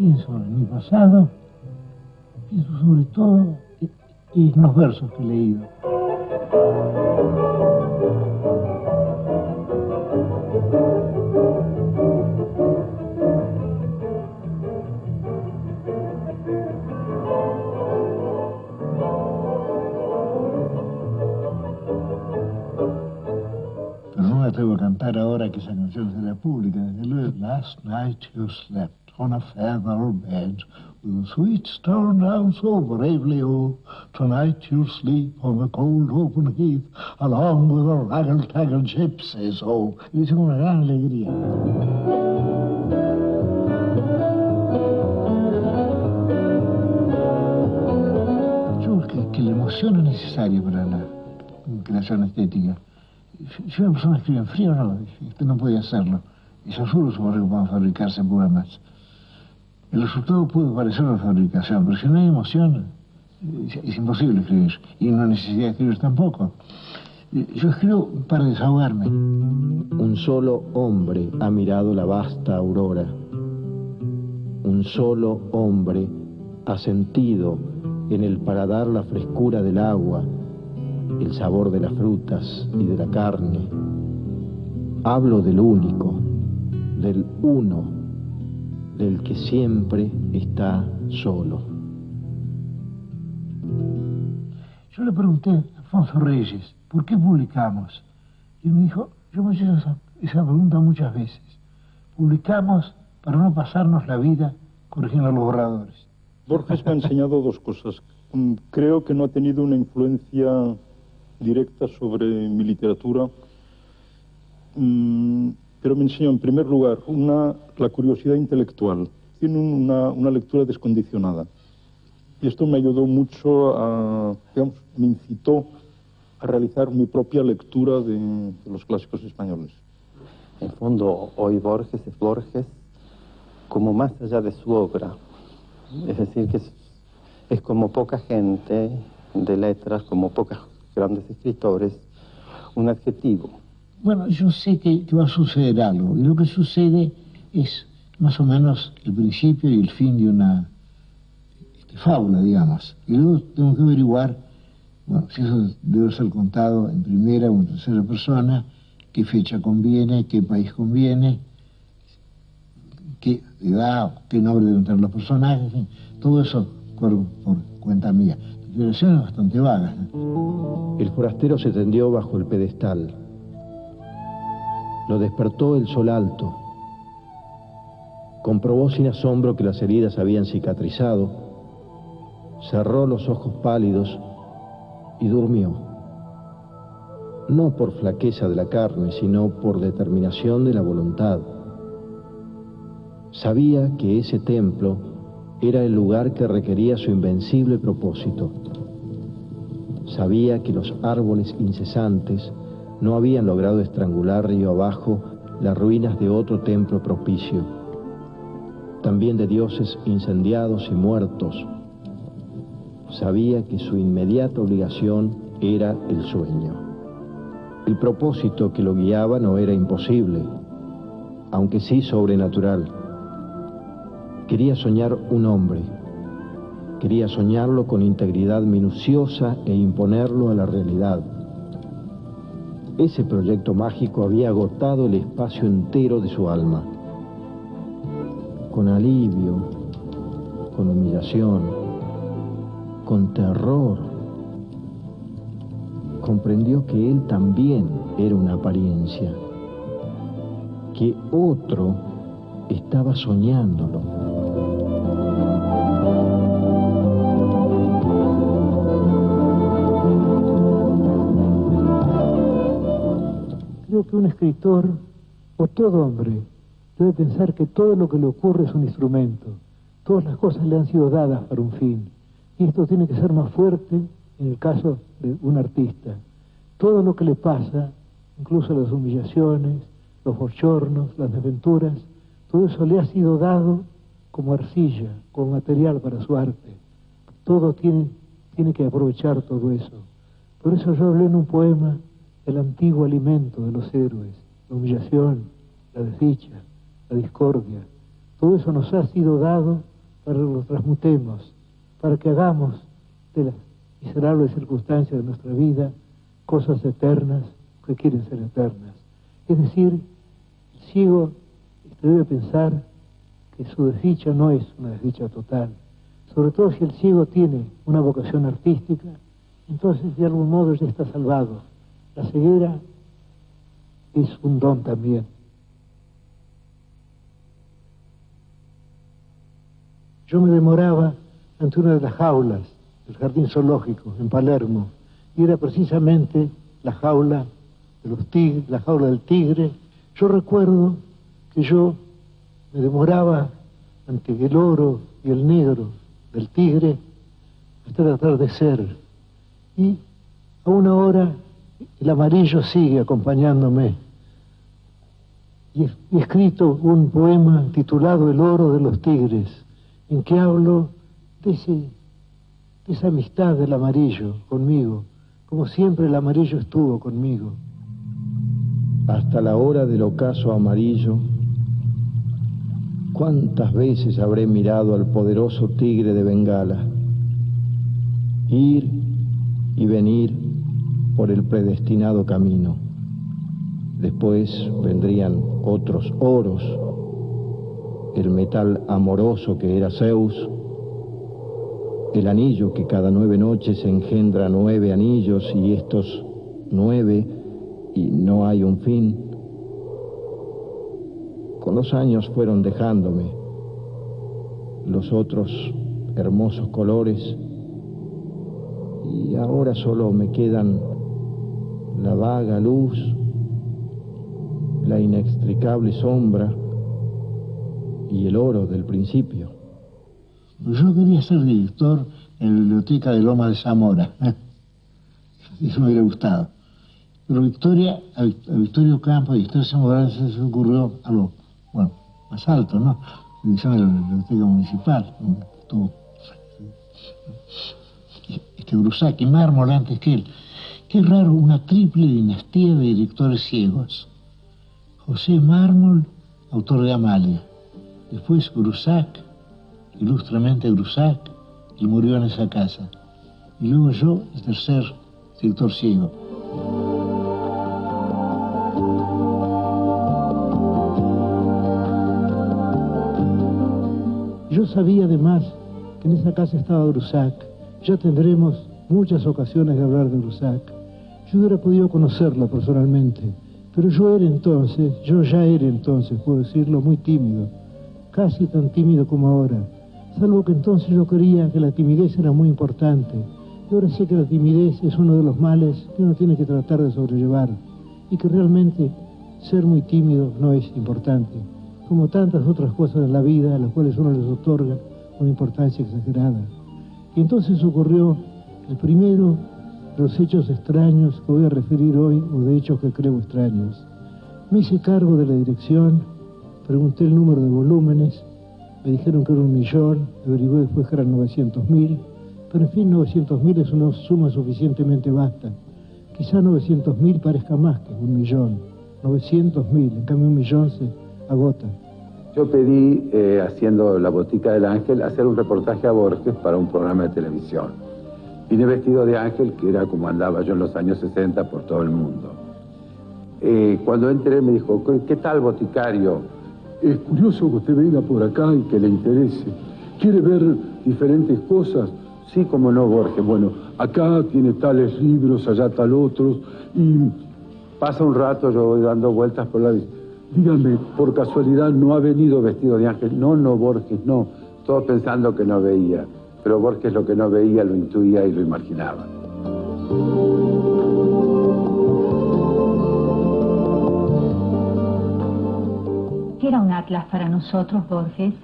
pienso en mi pasado, pienso sobre todo en los versos que he leído. Pero no me atrevo a cantar ahora que esa canción será pública, desde luego. Last night you slept on a feather bed, with the sweets turned down so bravely, oh. Tonight you'll sleep on the cold open heath, along with the raggle-taggle gypsies, oh. Y dice con una gran alegría. Yo creo que la emoción es necesaria para la creación estética. Si una persona escribe en frío, no puede hacerlo. Y seguro se pueden fabricarse poemas. El resultado puede parecer una fabricación, pero si no hay emoción, es imposible escribir. Y no hay necesidad de escribir tampoco. Yo escribo para desahogarme. Un solo hombre ha mirado la vasta aurora. Un solo hombre ha sentido en el paladar la frescura del agua, el sabor de las frutas y de la carne. Hablo del único, del uno, del que siempre está solo. Yo le pregunté a Alfonso Reyes, ¿por qué publicamos? Y me dijo, yo me he hecho esa pregunta muchas veces. Publicamos para no pasarnos la vida corrigiendo los borradores. Borges me ha enseñado dos cosas. Creo que no ha tenido una influencia directa sobre mi literatura, pero me enseñó en primer lugar la curiosidad intelectual. Tiene una lectura descondicionada y esto me ayudó mucho me incitó a realizar mi propia lectura de los clásicos españoles. En fondo, hoy Borges es Borges como más allá de su obra, es decir, que es como poca gente de letras, como pocos grandes escritores, un adjetivo. Bueno, yo sé que va a suceder algo, y lo que sucede es más o menos el principio y el fin de una fábula, digamos. Y luego tengo que averiguar, bueno, si eso debe ser contado en primera o en tercera persona, qué fecha conviene, qué país conviene, qué edad, qué nombre deben tener los personajes, en fin, todo eso por cuenta mía. Declaraciones bastante vagas, ¿no? El forastero se tendió bajo el pedestal. Lo despertó el sol alto. Comprobó sin asombro que las heridas habían cicatrizado. Cerró los ojos pálidos y durmió. No por flaqueza de la carne, sino por determinación de la voluntad. Sabía que ese templo era el lugar que requería su invencible propósito. Sabía que los árboles incesantes no habían logrado estrangular río abajo las ruinas de otro templo propicio, también de dioses incendiados y muertos. Sabía que su inmediata obligación era el sueño. El propósito que lo guiaba no era imposible, aunque sí sobrenatural. Quería soñar un hombre. Quería soñarlo con integridad minuciosa e imponerlo a la realidad. Ese proyecto mágico había agotado el espacio entero de su alma. Con alivio, con humillación, con terror, comprendió que él también era una apariencia, que otro estaba soñándolo. Creo que un escritor, o todo hombre, debe pensar que todo lo que le ocurre es un instrumento. Todas las cosas le han sido dadas para un fin. Y esto tiene que ser más fuerte en el caso de un artista. Todo lo que le pasa, incluso las humillaciones, los bochornos, las desventuras, todo eso le ha sido dado como arcilla, como material para su arte. Todo tiene que aprovechar todo eso. Por eso yo hablé en un poema el antiguo alimento de los héroes, la humillación, la desdicha, la discordia. Todo eso nos ha sido dado para que lo transmutemos, para que hagamos de las miserables circunstancias de nuestra vida cosas eternas que quieren ser eternas. Es decir, el ciego debe pensar que su desdicha no es una desdicha total, sobre todo si el ciego tiene una vocación artística, entonces de algún modo ya está salvado. La ceguera es un don también. Yo me demoraba ante una de las jaulas del jardín zoológico en Palermo, y era precisamente la jaula de los tigres, la jaula del tigre. Yo recuerdo que yo me demoraba ante el oro y el negro del tigre hasta el atardecer, y a una hora el amarillo sigue acompañándome. Y he escrito un poema titulado El oro de los tigres, en que hablo de esa amistad del amarillo conmigo, como siempre el amarillo estuvo conmigo. Hasta la hora del ocaso amarillo, ¿cuántas veces habré mirado al poderoso tigre de Bengala ir y venir por el predestinado camino? Después vendrían otros oros, el metal amoroso que era Zeus, el anillo que cada 9 noches engendra 9 anillos, y estos 9 y no hay un fin. Con los años fueron dejándome los otros hermosos colores, y ahora solo me quedan la vaga luz, la inextricable sombra y el oro del principio. Yo quería ser director en la biblioteca de Loma de Zamora. Eso me hubiera gustado. Pero a Victorio Campo y a Victoria Zamora se les ocurrió algo, bueno, más alto, ¿no? La dirección de la biblioteca municipal, donde estuvo Grusac y Mármol antes que él. Qué raro, una triple dinastía de directores ciegos. José Mármol, autor de Amalia. Después Grusac, ilustremente Grusac, y murió en esa casa. Y luego yo, el tercer director ciego. Yo sabía además que en esa casa estaba Grusac. Ya tendremos muchas ocasiones de hablar de Grusac. Yo hubiera podido conocerla personalmente, pero yo ya era entonces, puedo decirlo, muy tímido, casi tan tímido como ahora, salvo que entonces yo creía que la timidez era muy importante, y ahora sé que la timidez es uno de los males que uno tiene que tratar de sobrellevar, y que realmente ser muy tímido no es importante, como tantas otras cosas en la vida a las cuales uno les otorga una importancia exagerada. Y entonces ocurrió el primero de los hechos extraños que voy a referir hoy, o de hechos que creo extraños. Me hice cargo de la dirección, pregunté el número de volúmenes, me dijeron que era 1.000.000, averigué después que eran 900.000, pero en fin, 900.000 es una suma suficientemente vasta. Quizá 900.000 parezca más que 1.000.000, 900.000, en cambio 1.000.000 se agota. Yo pedí, haciendo La Botica del Ángel, hacer un reportaje a Borges para un programa de televisión. Vine vestido de ángel, que era como andaba yo en los años 60 por todo el mundo. Cuando entré me dijo, ¿qué tal, boticario? Es curioso que usted venga por acá y que le interese. ¿Quiere ver diferentes cosas? Sí, como no, Borges. Bueno, acá tiene tales libros, allá tal otros, y... Pasa un rato, yo voy dando vueltas por la... Dígame, por casualidad no ha venido vestido de ángel. No, Borges, no. Todos pensando que no veía. Pero Borges lo que no veía lo intuía y lo imaginaba. ¿Qué era un atlas para nosotros, Borges?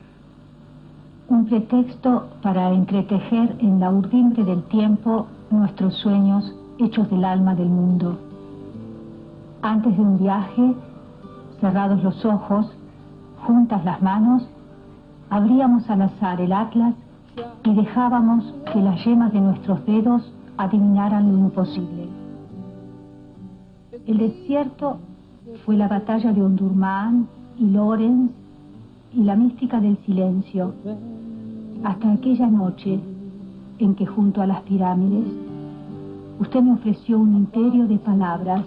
Un pretexto para entretejer en la urdimbre del tiempo nuestros sueños hechos del alma del mundo. Antes de un viaje, cerrados los ojos, juntas las manos, abríamos al azar el atlas y dejábamos que las yemas de nuestros dedos adivinaran lo imposible. El desierto fue la batalla de Omdurmán y Lorenz y la mística del silencio. hasta aquella noche en que junto a las pirámides usted me ofreció un imperio de palabras,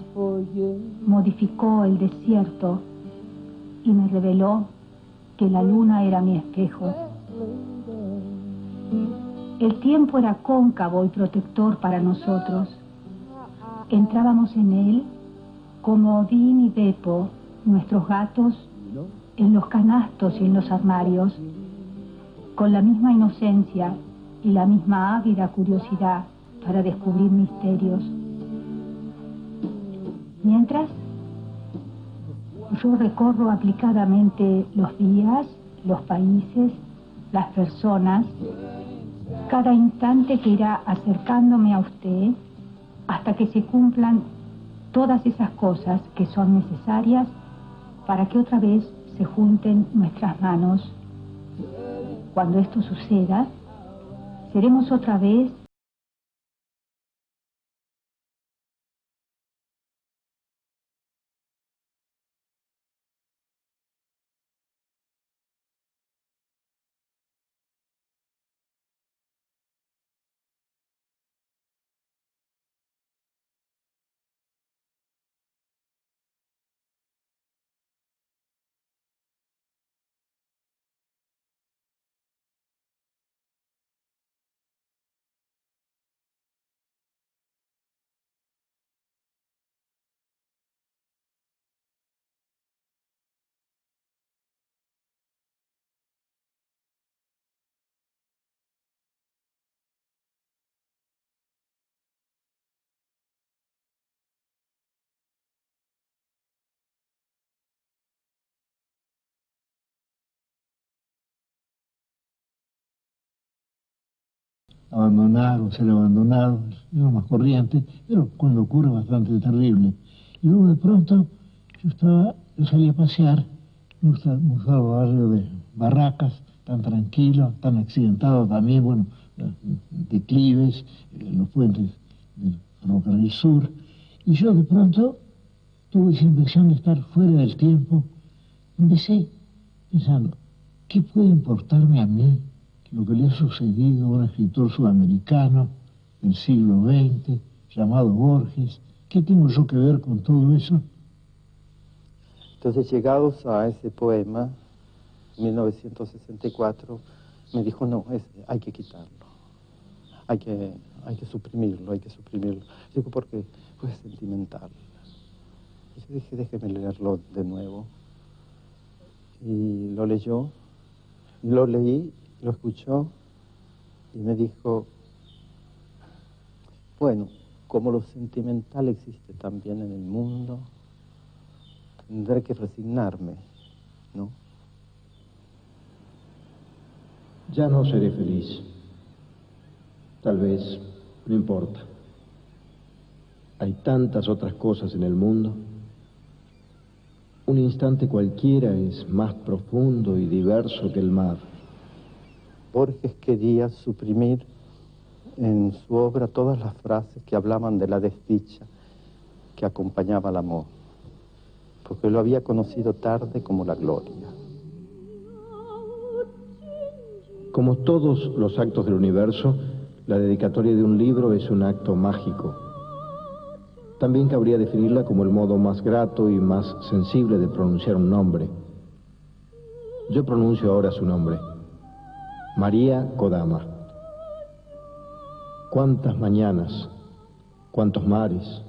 modificó el desierto y me reveló que la luna era mi espejo. El tiempo era cóncavo y protector para nosotros. Entrábamos en él como Odín y Beppo, nuestros gatos, en los canastos y en los armarios, con la misma inocencia y la misma ávida curiosidad para descubrir misterios. Mientras, yo recorro aplicadamente los días, los países, las personas, cada instante que irá acercándome a usted hasta que se cumplan todas esas cosas que son necesarias para que otra vez se junten nuestras manos. Cuando esto suceda, seremos otra vez abandonar o ser abandonados, es lo más corriente, pero cuando ocurre bastante terrible. Y luego de pronto yo salí a pasear, me gustaba el barrio de Barracas, tan tranquilo, tan accidentado también, bueno, declives, los puentes del ferrocarril sur, y yo de pronto tuve esa impresión de estar fuera del tiempo. Empecé pensando, ¿qué puede importarme a mí lo que le ha sucedido a un escritor sudamericano del siglo XX, llamado Borges? ¿Qué tengo yo que ver con todo eso? Entonces, llegados a ese poema, 1964, me dijo, no, hay que quitarlo, hay que suprimirlo. Digo, porque fue sentimental. Y yo dije, déjeme leerlo de nuevo. Y lo leyó, lo leí, lo escuchó y me dijo, bueno, como lo sentimental existe también en el mundo, tendré que resignarme, ¿no? Ya no seré feliz. Tal vez, no importa. Hay tantas otras cosas en el mundo. Un instante cualquiera es más profundo y diverso que el mar. Borges quería suprimir en su obra todas las frases que hablaban de la desdicha que acompañaba al amor, porque lo había conocido tarde como la gloria. Como todos los actos del universo, la dedicatoria de un libro es un acto mágico. También cabría definirla como el modo más grato y más sensible de pronunciar un nombre. Yo pronuncio ahora su nombre. María Kodama. Cuántas mañanas, cuántos mares,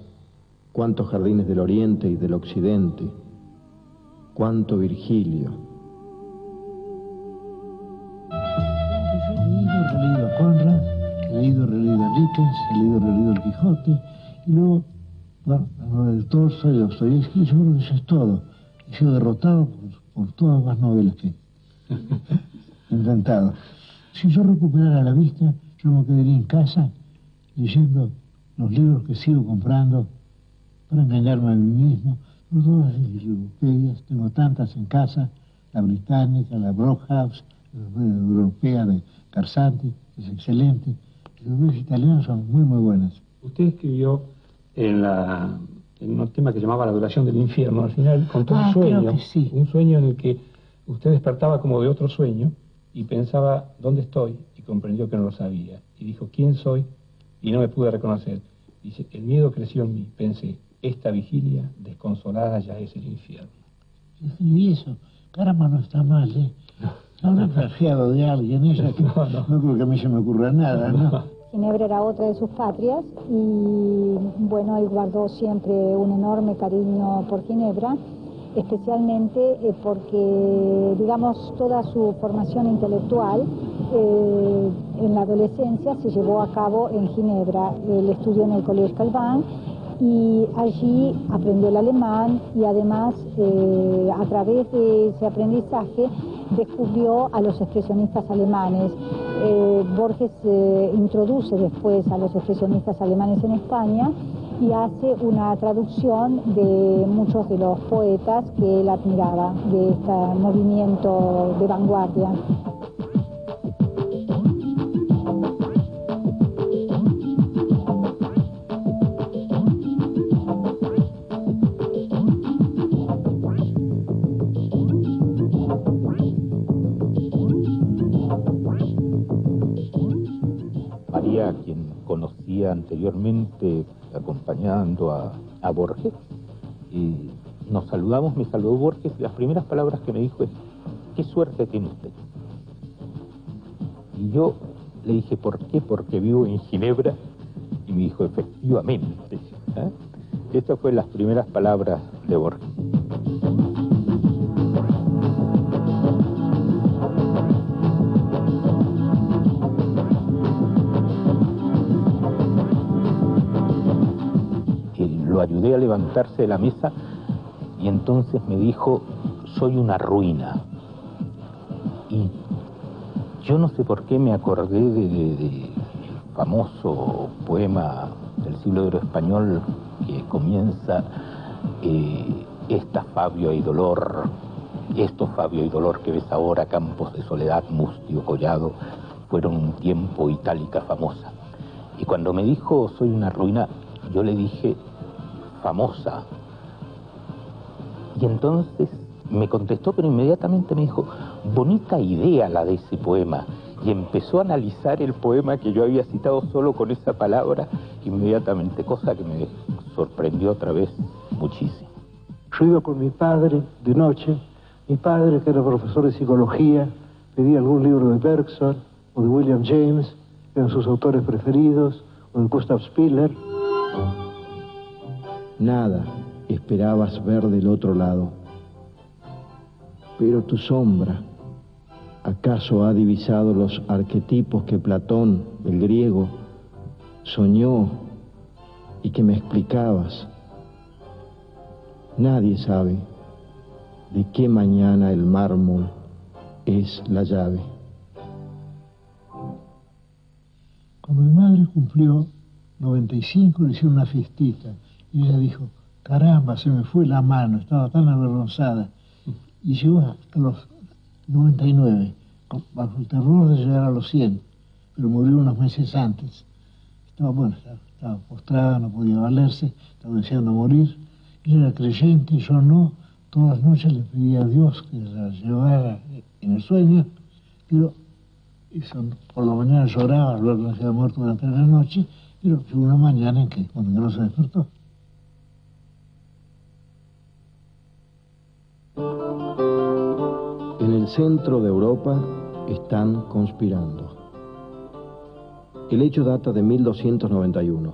cuántos jardines del oriente y del occidente, cuánto Virgilio. He leído a Conrad, he leído a Dickens, he leído el Quijote, y luego, bueno, la novela de Tolstoy, de Dostoyevsky, yo creo que eso es todo. He sido derrotado por todas las novelas que he inventado. Si yo recuperara la vista, yo me quedaría en casa leyendo los libros que sigo comprando para engañarme a mí mismo. No todas las enciclopedias, tengo tantas en casa, la británica, la Brockhaus, la europea de Carsanti, que es excelente. Las enciclopedias italianas son muy, muy buenas. Usted escribió en un tema que llamaba La duración del infierno. Al final contó un sueño, creo que sí. Un sueño en el que usted despertaba como de otro sueño y pensaba dónde estoy y comprendió que no lo sabía. Y dijo, ¿quién soy? Y no me pude reconocer. Dice, el miedo creció en mí. Pensé, esta vigilia desconsolada ya es el infierno. Y eso, caramba, no está mal, ¿eh? No habrá plagiado de alguien, ella que no creo que a mí se me ocurra nada, ¿no? Ginebra era otra de sus patrias y bueno, él guardó siempre un enorme cariño por Ginebra, especialmente porque, digamos, toda su formación intelectual en la adolescencia se llevó a cabo en Ginebra. Él estudió en el Collège Calvin y allí aprendió el alemán y además a través de ese aprendizaje descubrió a los expresionistas alemanes. Borges introduce después a los expresionistas alemanes en España y hace una traducción de muchos de los poetas que él admiraba, de este movimiento de vanguardia. María, a quien conocía anteriormente acompañando a Borges, y nos saludamos, me saludó Borges, y las primeras palabras que me dijo es, ¿qué suerte tiene usted? Y yo le dije, ¿por qué? Porque vivo en Ginebra, y me dijo, efectivamente. Estas fueron las primeras palabras de Borges. Lo ayudé a levantarse de la mesa y entonces me dijo, soy una ruina. Y yo no sé por qué me acordé del famoso poema del siglo de oro español que comienza, esta Fabio y dolor, estos Fabio y dolor que ves ahora, campos de soledad, mustio, collado, fueron un tiempo itálica famosa. Y cuando me dijo, soy una ruina, yo le dije, famosa. Y entonces me contestó, pero inmediatamente me dijo, bonita idea la de ese poema. Y empezó a analizar el poema que yo había citado solo con esa palabra inmediatamente, cosa que me sorprendió otra vez muchísimo. Yo iba con mi padre de noche, mi padre que era profesor de psicología, pedía algún libro de Bergson o de William James, que eran sus autores preferidos, o de Gustav Spiller. Nada esperabas ver del otro lado. Pero tu sombra, ¿acaso ha divisado los arquetipos que Platón, el griego, soñó y que me explicabas? Nadie sabe de qué mañana el mármol es la llave. Cuando mi madre cumplió 95, le hicieron una fiestita. Y ella dijo, caramba, se me fue la mano, estaba tan avergonzada. Y llegó a los 99, bajo el terror de llegar a los 100, pero murió unos meses antes. Estaba postrada, no podía valerse, estaba deseando morir. Ella era creyente, yo no. Todas las noches le pedía a Dios que la llevara en el sueño, pero eso, por la mañana lloraba, luego no se había muerto durante la noche, pero llegó una mañana en que no se despertó. En el centro de Europa están conspirando. El hecho data de 1291.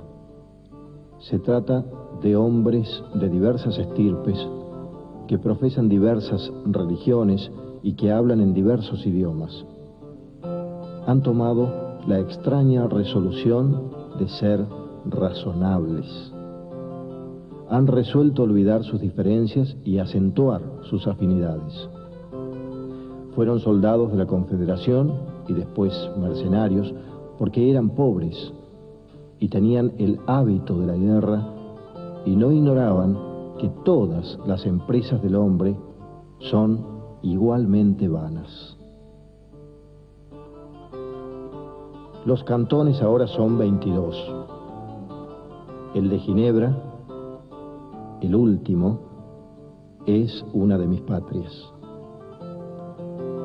Se trata de hombres de diversas estirpes que profesan diversas religiones y que hablan en diversos idiomas. Han tomado la extraña resolución de ser razonables. Han resuelto olvidar sus diferencias y acentuar sus afinidades. Fueron soldados de la Confederación y después mercenarios porque eran pobres y tenían el hábito de la guerra y no ignoraban que todas las empresas del hombre son igualmente vanas. Los cantones ahora son 22. El de Ginebra, el último, es una de mis patrias.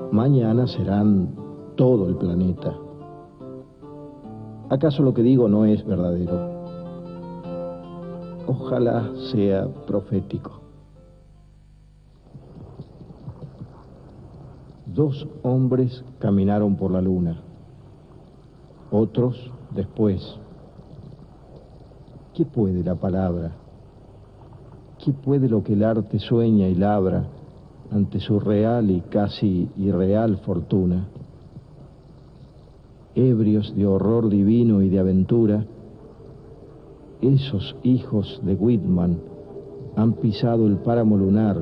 Mañana serán todo el planeta. ¿Acaso lo que digo no es verdadero? Ojalá sea profético. 2 hombres caminaron por la luna, otros después. ¿Qué puede la palabra? ¿Qué puede lo que el arte sueña y labra ante su real y casi irreal fortuna? Ebrios de horror divino y de aventura, esos hijos de Whitman han pisado el páramo lunar,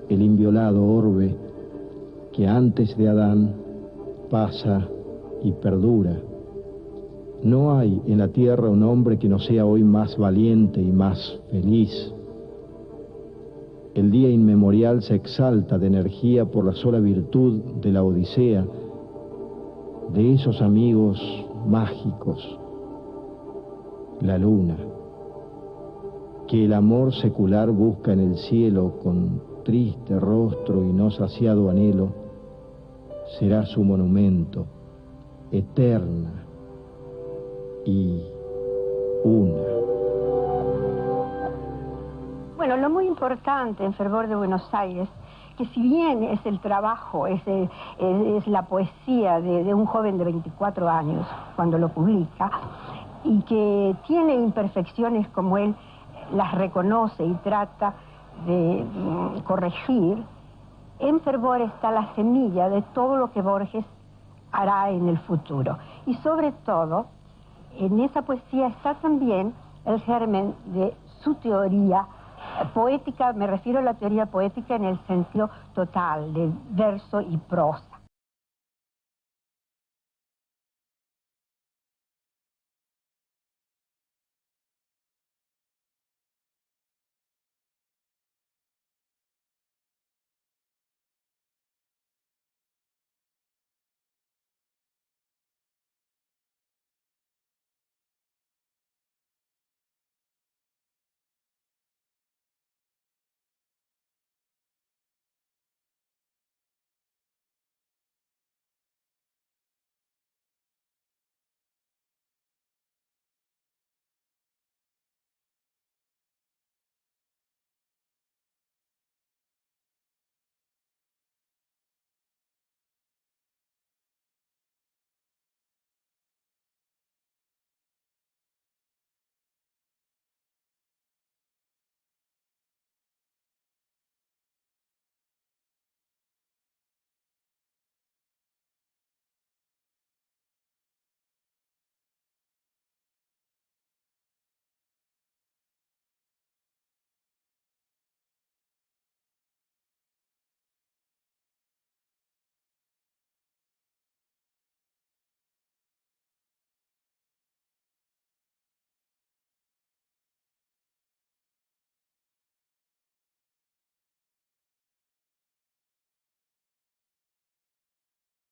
el inviolado orbe que antes de Adán pasa y perdura. No hay en la tierra un hombre que no sea hoy más valiente y más feliz. El día inmemorial se exalta de energía por la sola virtud de la Odisea, de esos amigos mágicos, la luna, que el amor secular busca en el cielo con triste rostro y no saciado anhelo, será su monumento, eterna y una. Bueno, lo muy importante en Fervor de Buenos Aires, que si bien es el trabajo, es la poesía de un joven de 24 años cuando lo publica, y que tiene imperfecciones como él las reconoce y trata de corregir, en Fervor está la semilla de todo lo que Borges hará en el futuro. Y sobre todo, en esa poesía está también el germen de su teoría poética, me refiero a la teoría poética en el sentido total, de verso y prosa.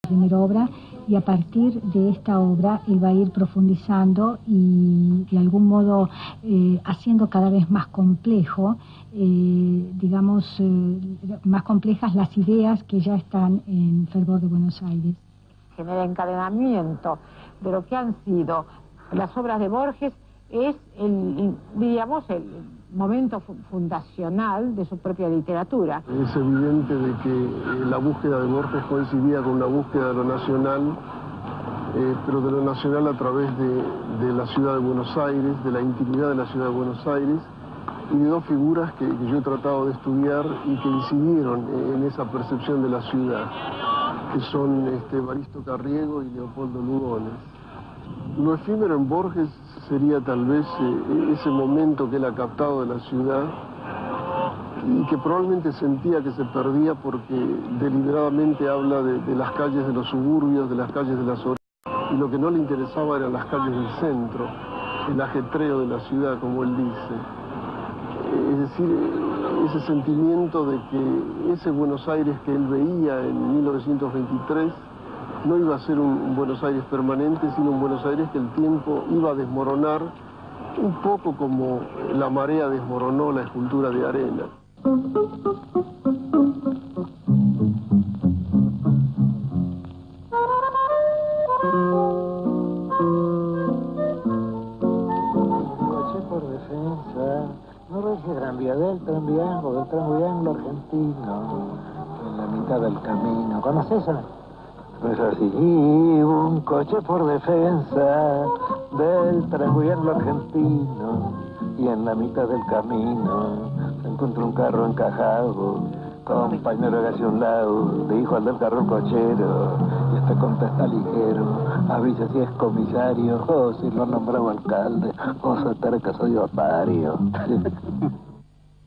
Primera obra, y a partir de esta obra él va a ir profundizando y de algún modo haciendo cada vez más complejo, más complejas las ideas que ya están en Fervor de Buenos Aires. En el encadenamiento de lo que han sido las obras de Borges es el momento fundacional de su propia literatura. Es evidente de que la búsqueda de Borges coincidía con una búsqueda de lo nacional, pero de lo nacional a través de la ciudad de Buenos Aires, de la intimidad de la ciudad de Buenos Aires, y de 2 figuras que yo he tratado de estudiar y que incidieron en esa percepción de la ciudad, que son Evaristo Carriego y Leopoldo Lugones. Lo efímero en Borges sería tal vez ese momento que él ha captado de la ciudad y que probablemente sentía que se perdía porque deliberadamente habla de las calles de los suburbios, de las calles de las orillas, y lo que no le interesaba eran las calles del centro, el ajetreo de la ciudad, como él dice. Es decir, ese sentimiento de que ese Buenos Aires que él veía en 1923 no iba a ser un Buenos Aires permanente, sino un Buenos Aires que el tiempo iba a desmoronar, un poco como la marea desmoronó la escultura de arena. tranviango argentino, en la mitad del camino. ¿Conoces eso? No es así. Y un coche por defensa del tranviango argentino, y en la mitad del camino se encuentra un carro encajado, compañero hacia un lado, dijo al del carro el cochero, y este contesta ligero, avisa si es comisario, o si lo ha nombrado alcalde, o se entera que soy otario.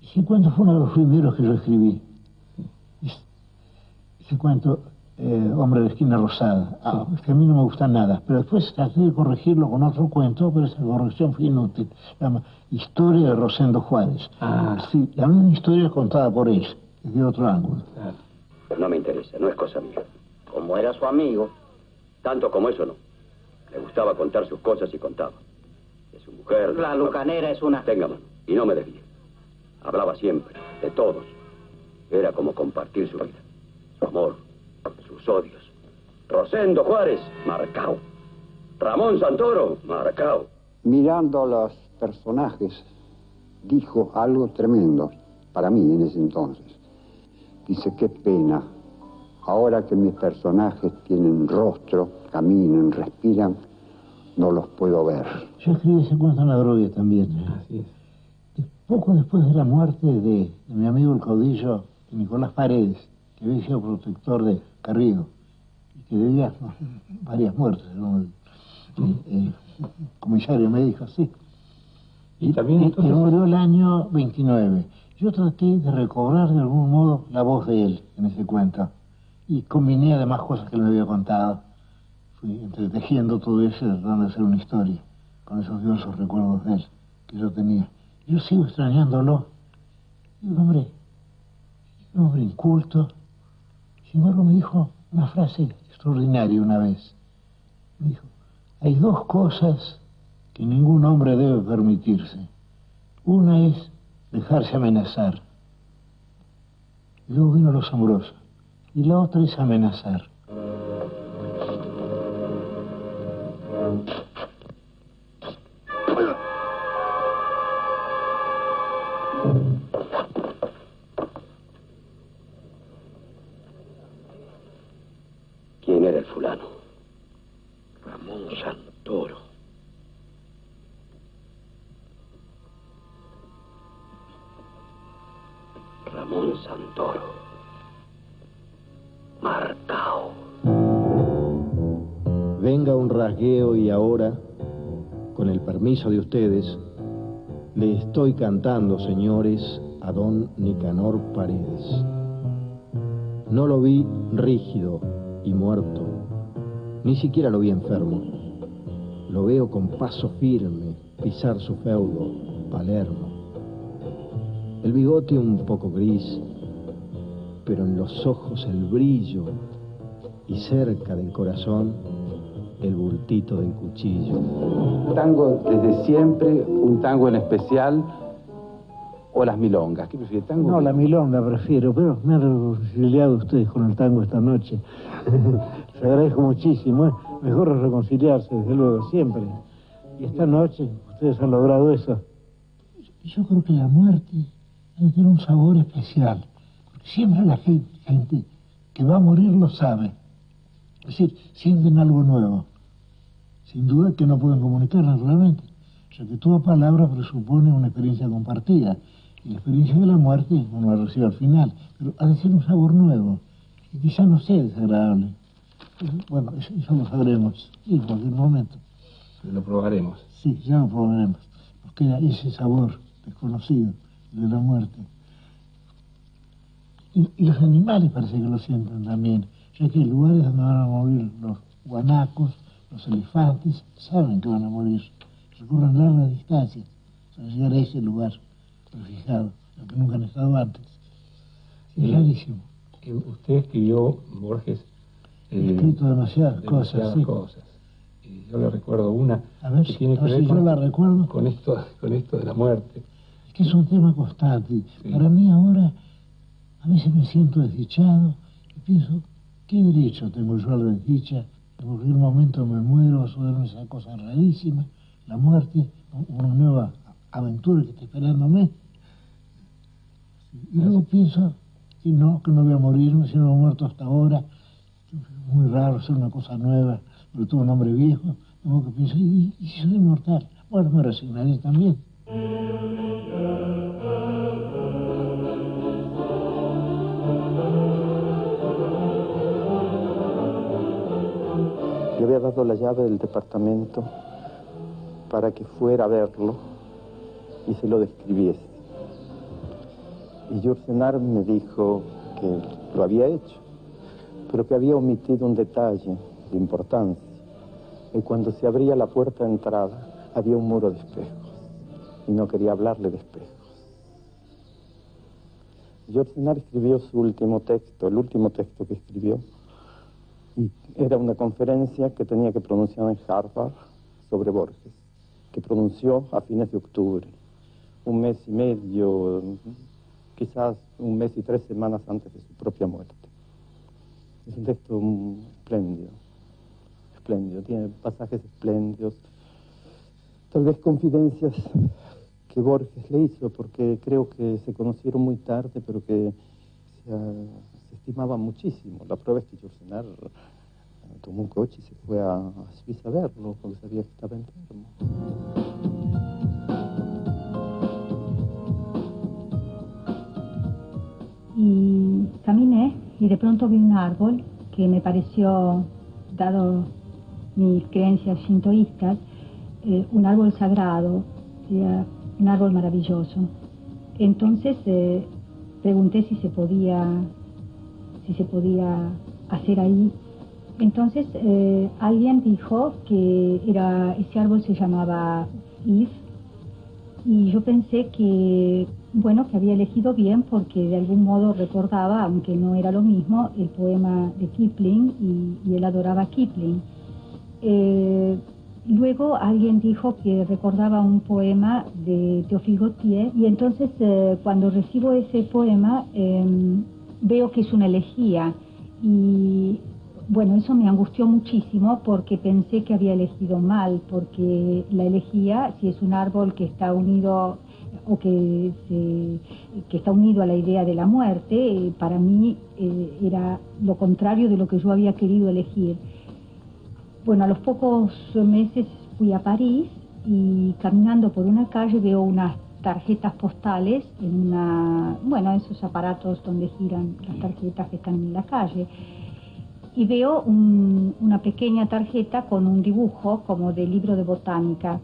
Ese cuento fue uno de los primeros que yo escribí. Ese cuento, Hombre de esquina rosada. Es que a mí no me gusta nada, pero después traté de corregirlo con otro cuento, pero esa corrección fue inútil. Se llama Historia de Rosendo Juárez. Sí, la misma historia contada por él, desde otro ángulo. Pues no me interesa, no es cosa mía. Como era su amigo, tanto como eso no. Le gustaba contar sus cosas y contaba. De su mujer... La Lucanera es una... Tenga mano, y no me desvíe. Hablaba siempre, de todos. Era como compartir su vida, su amor, sus odios. Rosendo Juárez, marcao. Ramón Santoro, marcao. Mirando a los personajes, dijo algo tremendo para mí en ese entonces. Dice, qué pena, ahora que mis personajes tienen rostro, caminan, respiran, no los puedo ver. Yo escribí ese cuento en La Droga también. Así es. Poco después de la muerte de mi amigo el caudillo Nicolás Paredes, que había sido protector de Carrillo, y que debía varias muertes, ¿no? El comisario me dijo así. Y también entonces... murió el año 29. Yo traté de recobrar de algún modo la voz de él en ese cuento, y combiné además cosas que él me había contado. Fui entretejiendo todo eso y tratando de hacer una historia, con esos diversos recuerdos de él que yo tenía. Yo sigo extrañándolo. Un hombre inculto. Sin embargo, me dijo una frase extraordinaria una vez. Me dijo, hay dos cosas que ningún hombre debe permitirse. Una es dejarse amenazar. Y luego vino lo asombroso. Y la otra es amenazar. ¿Quién era el fulano? Ramón Santoro. Ramón Santoro. Marcao. Venga un rasgueo y ahora, con el permiso de ustedes, le estoy cantando, señores, a don Nicanor Paredes. No lo vi rígido y muerto, ni siquiera lo vi enfermo. Lo veo con paso firme pisar su feudo, Palermo. El bigote un poco gris, pero en los ojos el brillo y cerca del corazón el bultito del cuchillo. Tango desde siempre, un tango en especial, o las milongas. ¿Qué prefiere, tango? No, la milonga prefiero, pero me han reconciliado ustedes con el tango esta noche. Les agradezco muchísimo, ¿eh? Mejor es reconciliarse, desde luego, siempre. Y esta noche ustedes han logrado eso. Yo creo que la muerte debe tener un sabor especial, porque siempre la gente que va a morir lo sabe. Es decir, sienten algo nuevo. Sin duda que no pueden comunicar naturalmente. O sea que toda palabra presupone una experiencia compartida. Y la experiencia de la muerte uno la recibe al final. Pero ha de ser un sabor nuevo. Y quizá no sea desagradable. Bueno, eso lo sabremos en cualquier momento. Lo probaremos. Sí, ya lo probaremos. Nos queda ese sabor desconocido de la muerte. Y los animales parece que lo sienten también. Ya que hay lugares donde van a morir los guanacos, los elefantes, saben que van a morir. Recorren largas distancias para llegar a ese lugar prefijado, al que nunca han estado antes. Es rarísimo. Usted escribió, Borges... escrito demasiadas cosas, sí. Yo le recuerdo una a ver, que tiene que ver si yo la recuerdo. Con esto de la muerte. Es que es un tema constante. Sí. Para mí ahora, a veces me siento desdichado y pienso, ¿qué derecho tengo yo a la desdicha? En cualquier momento me muero, a sucederme esa cosa rarísima, la muerte, una nueva aventura que está esperándome. Y luego pienso que no voy a morirme, si no he muerto hasta ahora. Es muy raro ser una cosa nueva, pero tuve un hombre viejo. Luego que pienso, ¿y si soy inmortal? Bueno, me resignaré también. Le había dado la llave del departamento para que fuera a verlo y se lo describiese. Y Yourcenar me dijo que lo había hecho, pero que había omitido un detalle de importancia. Y cuando se abría la puerta de entrada, había un muro de espejos. Y no quería hablarle de espejos. Yourcenar escribió su último texto, el último texto que escribió, y era una conferencia que tenía que pronunciar en Harvard sobre Borges, que pronunció a fines de octubre, un mes y medio, quizás un mes y 3 semanas antes de su propia muerte. Es un texto espléndido, espléndido, tiene pasajes espléndidos, tal vez confidencias que Borges le hizo, porque creo que se conocieron muy tarde, pero que se estimaban muchísimo. La prueba es que Yourcenar tomó un coche y se fue a Suiza a verlo, porque sabía que estaba enfermo. Y caminé y de pronto vi un árbol que me pareció, dado mis creencias shintoístas, un árbol sagrado, un árbol maravilloso. Entonces pregunté si se podía hacer ahí. Entonces alguien dijo que ese árbol se llamaba If, y yo pensé que había elegido bien, porque de algún modo recordaba, aunque no era lo mismo, el poema de Kipling, y él adoraba Kipling. Luego alguien dijo que recordaba un poema de Théophile Gautier, y entonces cuando recibo ese poema veo que es una elegía, y bueno, eso me angustió muchísimo, porque pensé que había elegido mal, porque la elegía, si es un árbol que está unido o que está unido a la idea de la muerte, para mí era lo contrario de lo que yo había querido elegir. Bueno, a los pocos meses fui a París, y caminando por una calle veo unas tarjetas postales en esos aparatos donde giran las tarjetas que están en la calle, y veo una pequeña tarjeta con un dibujo como de libro de botánica.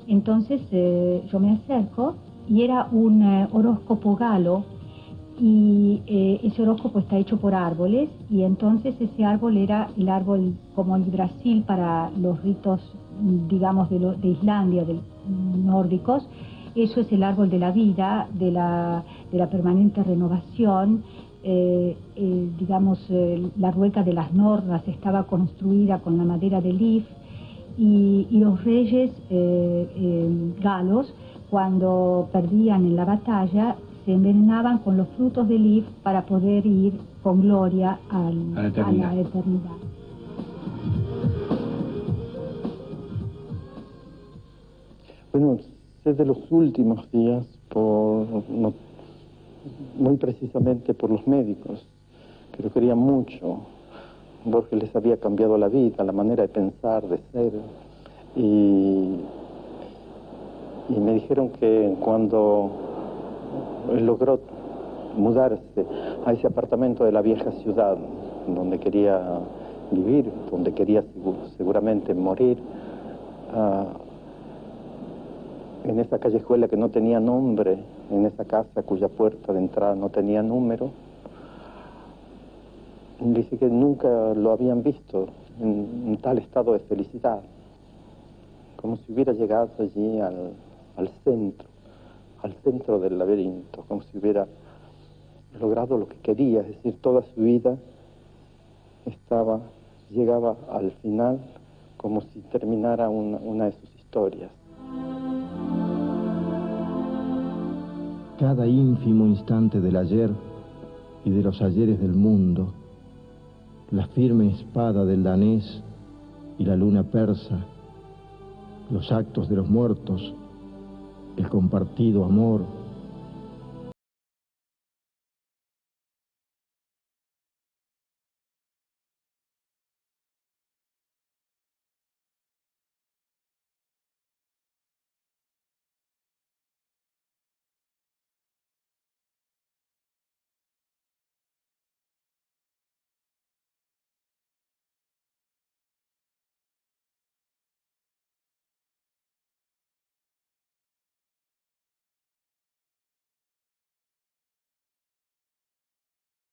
Entonces yo me acerco, y era un horóscopo galo, y ese horóscopo está hecho por árboles, y entonces ese árbol era el árbol como el Brasil para los ritos, digamos, de Islandia, de nórdicos. Eso es el árbol de la vida, de la permanente renovación. La rueca de las Nornas estaba construida con la madera de Leaf, y los reyes galos, cuando perdían en la batalla, se envenenaban con los frutos de Leaf para poder ir con gloria a la eternidad. Bueno, sé de los últimos días, muy precisamente por los médicos, que lo querían mucho. Borges les había cambiado la vida, la manera de pensar, de ser, y me dijeron que cuando él logró mudarse a ese apartamento de la vieja ciudad, donde quería vivir, donde quería seguramente morir, en esa callejuela que no tenía nombre, en esa casa cuya puerta de entrada no tenía número, dice que nunca lo habían visto en tal estado de felicidad, como si hubiera llegado allí al centro del laberinto, como si hubiera logrado lo que quería, es decir, toda su vida llegaba al final como si terminara una de sus historias. Cada ínfimo instante del ayer y de los ayeres del mundo, la firme espada del danés y la luna persa, los actos de los muertos, el compartido amor,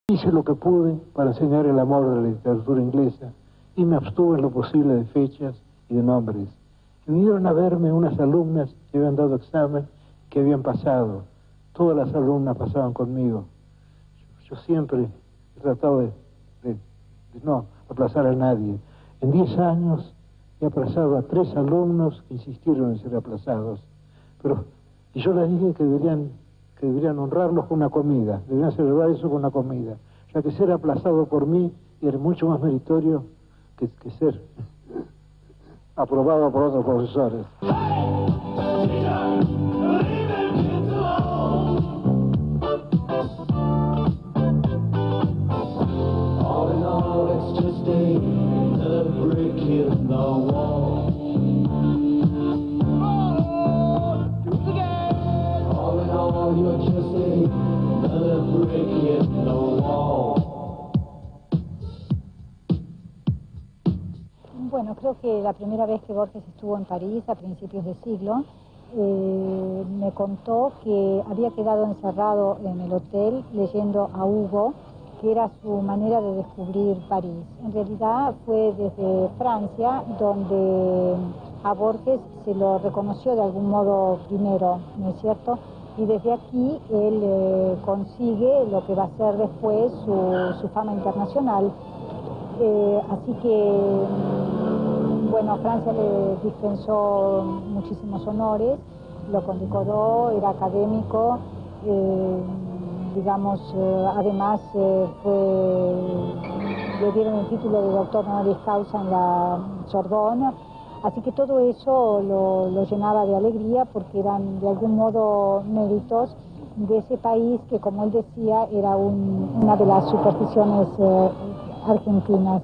Hice lo que pude para enseñar el amor de la literatura inglesa y me abstuve en lo posible de fechas y de nombres. Y vinieron a verme unas alumnas que habían dado examen, que habían pasado. Todas las alumnas pasaban conmigo. Yo siempre he tratado de no aplazar a nadie. En 10 años he aplazado a 3 alumnos que insistieron en ser aplazados. Y yo les dije que deberían honrarlos con una comida, deberían celebrar eso con una comida, ya que ser aplazado por mí era mucho más meritorio que ser aprobado por otros profesores. Bueno, creo que la primera vez que Borges estuvo en París, a principios de siglo, me contó que había quedado encerrado en el hotel leyendo a Hugo, que era su manera de descubrir París. En realidad fue desde Francia donde a Borges se lo reconoció de algún modo primero, ¿no es cierto? Y desde aquí él consigue lo que va a ser después su fama internacional. Así que, bueno, Francia le dispensó muchísimos honores, lo condecoró, era académico, digamos, además le dieron el título de doctor honoris causa en la Sorbonne, así que todo eso lo llenaba de alegría porque eran de algún modo méritos de ese país que, como él decía, era una de las supersticiones argentinas.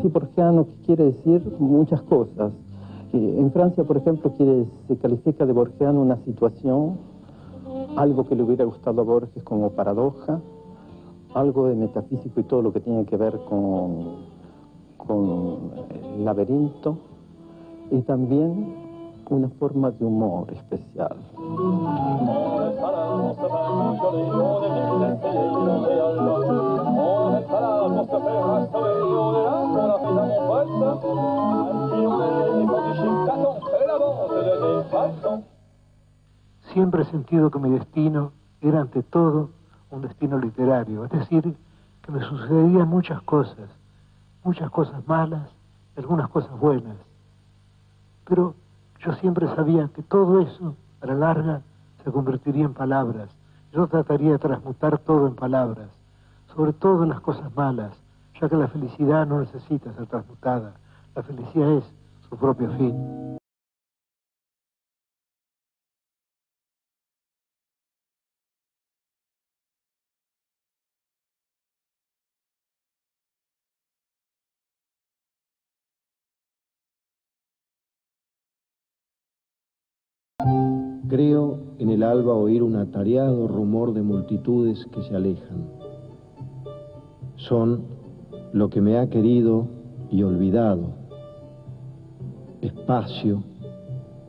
Sí, borgiano, que quiere decir muchas cosas. En Francia, por ejemplo, se califica de borgiano una situación, algo que le hubiera gustado a Borges como paradoja, algo de metafísico y todo lo que tiene que ver con el laberinto, y también una forma de humor especial. Siempre he sentido que mi destino era ante todo un destino literario, es decir, que me sucedían muchas cosas malas, algunas cosas buenas. Pero yo siempre sabía que todo eso, a la larga, se convertiría en palabras. Yo trataría de transmutar todo en palabras, sobre todo en las cosas malas, ya que la felicidad no necesita ser transmutada. La felicidad es su propio fin. Creo en el alba oír un atareado rumor de multitudes que se alejan. Son lo que me ha querido y olvidado. Espacio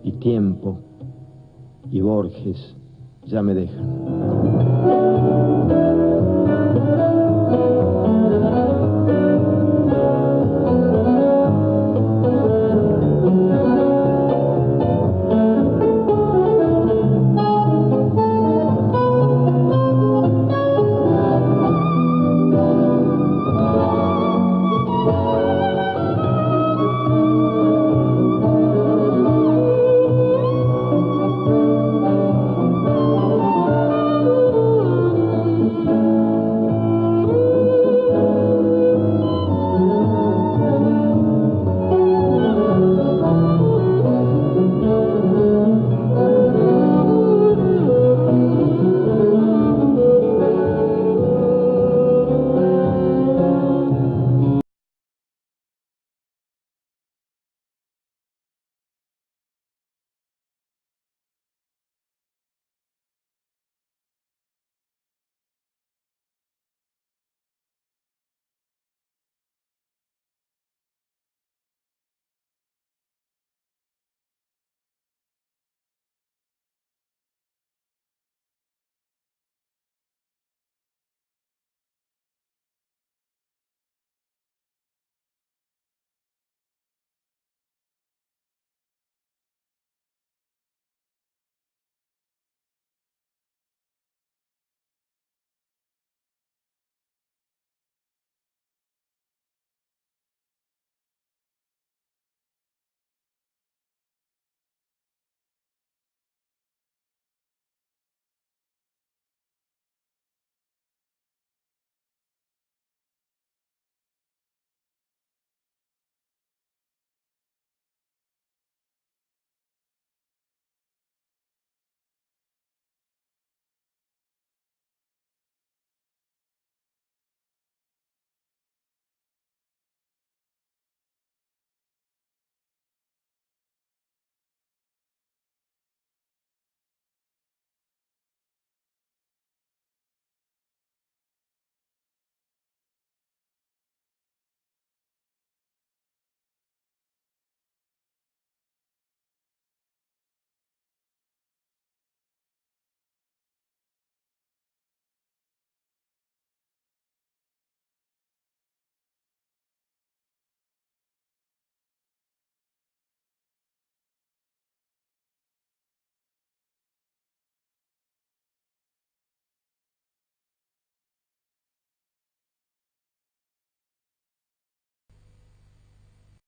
y tiempo y Borges ya me dejan.